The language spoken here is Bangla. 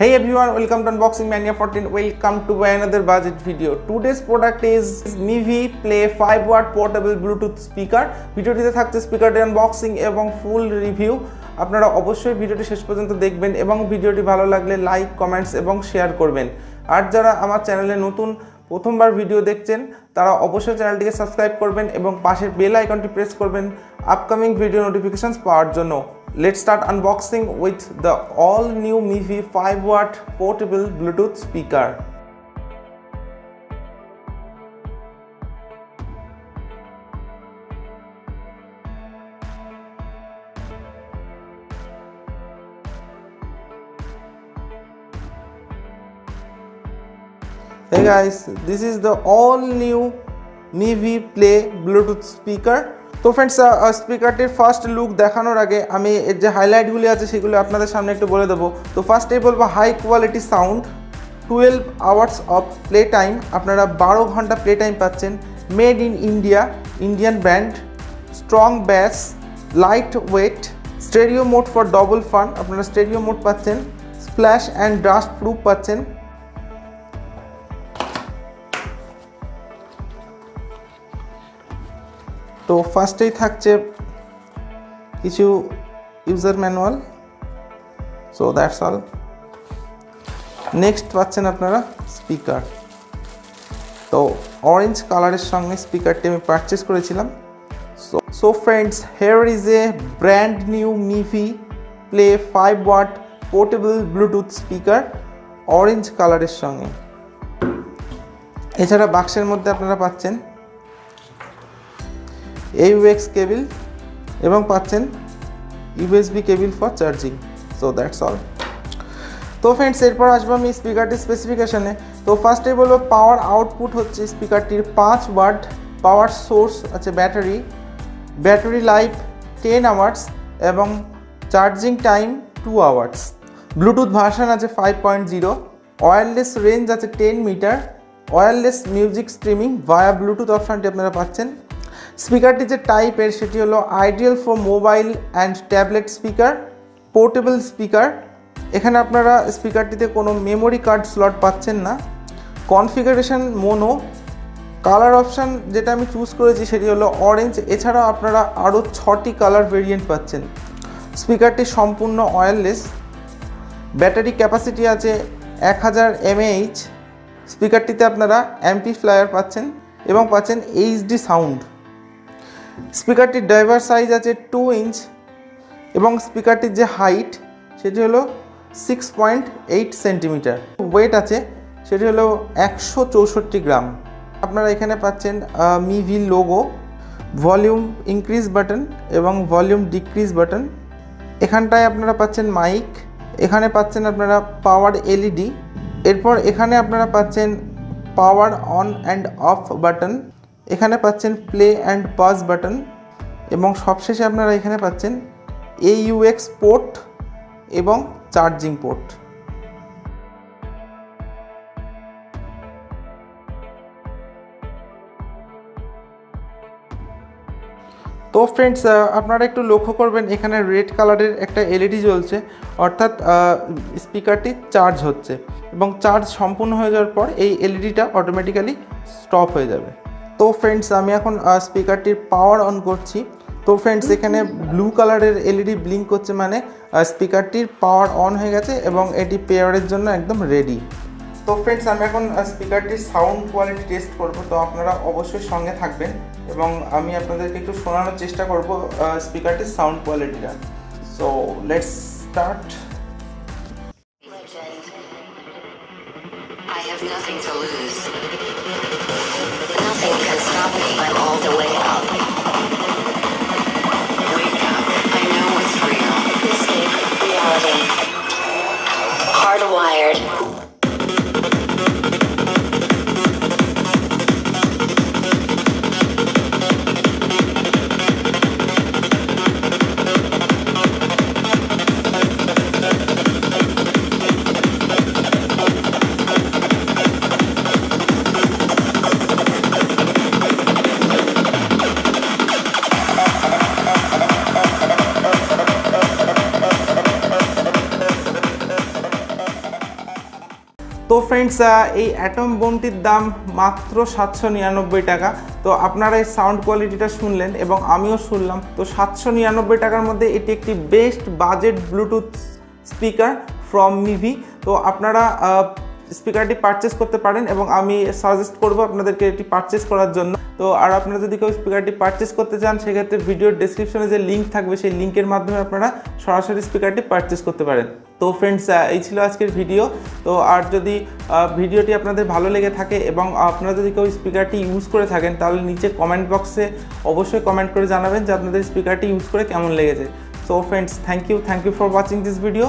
Hey everyone, welcome to Unboxing Mania 14. Welcome to another budget video. Today's product is Mivi Play 5W portable Bluetooth speaker. ভিডিওটিতে থাকছে স্পিকারটির আনবক্সিং এবং ফুল রিভিউ। আপনারা অবশ্যই ভিডিওটি শেষ পর্যন্ত দেখবেন এবং ভিডিওটি ভালো লাগলে লাইক, কমেন্টস এবং শেয়ার করবেন। আর যারা আমার চ্যানেলে নতুন প্রথমবার ভিডিও দেখছেন তারা অবশ্যই চ্যানেলটিকে সাবস্ক্রাইব করবেন এবং পাশের বেল আইকনটি প্রেস করবেন আপকামিং ভিডিও নোটিফিকেশনস পাওয়ার জন্য। Let's start unboxing with the all new Mivi 5W portable Bluetooth speaker. Hey guys, this is the all new Mivi Play Bluetooth speaker. তো ফ্রেন্ডস, স্পিকারটির ফার্স্ট লুক দেখানোর আগে আমি এর যে হাইলাইটগুলি আছে সেগুলো আপনাদের সামনে একটু বলে দেবো। তো ফার্স্টেই বলবো high quality sound, 12 hours of play time, আপনারা 12 ঘন্টা প্লে টাইম পাচ্ছেন। Made in India, Indian brand, strong bass, light weight, stereo mode for double fun, আপনারা স্টেরিও মোড পাচ্ছেন, স্প্ল্যাশ অ্যান্ড ডাস্ট প্রুফ পাচ্ছেন। তো ফার্স্টেই থাকছে কিছু user manual, so that's all. Next পাচ্ছেন আপনারা স্পিকার। তো অরেঞ্জ কালারের সঙ্গে স্পিকারটি আমি পারচেস করেছিলাম। So friends, hair is a brand new Mivi play 5W portable Bluetooth speaker orange কালারের সঙ্গে। এছাড়া বাক্সের মধ্যে আপনারা পাচ্ছেন AUX কেবল এবং পাচ্ছেন USB cable for charging. So that's all. তো ফ্রেন্ডস, এরপর আসবো আমি স্পিকারটির স্পেসিফিকেশানে। তো ফার্স্টে বলবো পাওয়ার আউটপুট হচ্ছে স্পিকারটির 5W, পাওয়ার সোর্স আছে ব্যাটারি লাইফ 10 আওয়ার্স এবং charging time 2 hours. Bluetooth version আছে 5.0, ওয়্যারলেস রেঞ্জ আছে 10 মিটার, ওয়্যারলেস মিউজিক স্ট্রিমিং ভায়া ব্লুটুথ অপশানটি আপনারা পাচ্ছেন। স্পিকারটি যে টাইপের সেটি হলো ideal for mobile and tablet speaker, portable speaker. এখানে আপনারা স্পিকারটিতে কোনো মেমোরি কার্ড স্লট পাচ্ছেন না। কনফিগারেশন মোনো, কালার অপশান যেটা আমি চুজ করেছি সেটি হলো অরেঞ্জ। এছাড়াও আপনারা আরও 6টি কালার ভেরিয়েন্ট পাচ্ছেন। স্পিকারটি সম্পূর্ণ ওয়্যারলেস, ব্যাটারি ক্যাপাসিটি আছে 1000 mAh। স্পিকারটিতে আপনারা অ্যাম্পলিফায়ার পাচ্ছেন এবং পাচ্ছেন HD সাউন্ড। স্পিকারটির ড্রাইভার সাইজ আছে 2 ইঞ্চ এবং স্পিকারটির যে হাইট সেটি হলো 6.8 সেন্টিমিটার। ওয়েট আছে সেটি হলো 164 গ্রাম। আপনারা এখানে পাচ্ছেন Mivi logo, volume increase button এবং ভলিউম ডিক্রিজ বাটন। এখানটায় আপনারা পাচ্ছেন মাইক, এখানে পাচ্ছেন আপনারা পাওয়ার LED। এরপর এখানে আপনারা পাচ্ছেন power on and of button, এখানে পাচ্ছেন প্লে অ্যান্ড পজ বাটন এবং সবশেষে আপনারা এখানে পাচ্ছেন AUX পোর্ট এবং চার্জিং পোর্ট। তো ফ্রেন্ডস, আপনারা একটু লক্ষ্য করবেন এখানে রেড কালারের একটা LED জ্বলছে, অর্থাৎ স্পিকারটি চার্জ হচ্ছে এবং চার্জ সম্পূর্ণ হয়ে যাওয়ার পর এই LEDটা অটোমেটিক্যালি স্টপ হয়ে যাবে। তো ফ্রেন্ডস, আমি এখন স্পিকারটির পাওয়ার অন করছি। তো ফ্রেন্ডস, এখানে ব্লু কালারের LED ব্লিঙ্ক করছে, মানে স্পিকারটির পাওয়ার অন হয়ে গেছে এবং এটি পেয়ারের জন্য একদম রেডি। তো ফ্রেন্ডস, আমি এখন স্পিকারটির সাউন্ড কোয়ালিটি টেস্ট করব। তো আপনারা অবশ্যই সঙ্গে থাকবেন এবং আমি আপনাদেরকে একটু শোনানোর চেষ্টা করব স্পিকারটির সাউন্ড কোয়ালিটিটা। So let's start. I have nothing to lose. Nothing can stop me. I'm all the way up. Wake up. I know what's real. Escape reality. Hardwired. তো ফ্রেন্ডস এই অ্যাটম বোনটির দাম মাত্র 799 টাকা। তো আপনারা এই সাউন্ড কোয়ালিটিটা শুনলেন এবং আমিও শুনলাম। তো 799 টাকার মধ্যে এটি একটি best budget Bluetooth speaker from Mivi. তো আপনারা স্পিকারটি পারচেস করতে পারেন এবং আমি সাজেস্ট করব আপনাদেরকে এটি পারচেস করার জন্য। তো আর আপনারা যদি কেউ স্পিকারটি পারচেস করতে চান সেক্ষেত্রে ভিডিওর ডেসক্রিপশনে যে লিঙ্ক থাকবে সেই লিঙ্কের মাধ্যমে আপনারা সরাসরি স্পিকারটি পারচেস করতে পারেন। তো ফ্রেন্ডস এই ছিল আজকের ভিডিও। তো আর যদি ভিডিওটি আপনাদের ভালো লেগে থাকে এবং আপনারা যদি কেউ স্পিকারটি ইউজ করে থাকেন তাহলে নিচে কমেন্ট বক্সে অবশ্যই কমেন্ট করে জানাবেন যে আপনাদের স্পিকারটি ইউজ করে কেমন লেগেছে। So friends thank you for watching this video.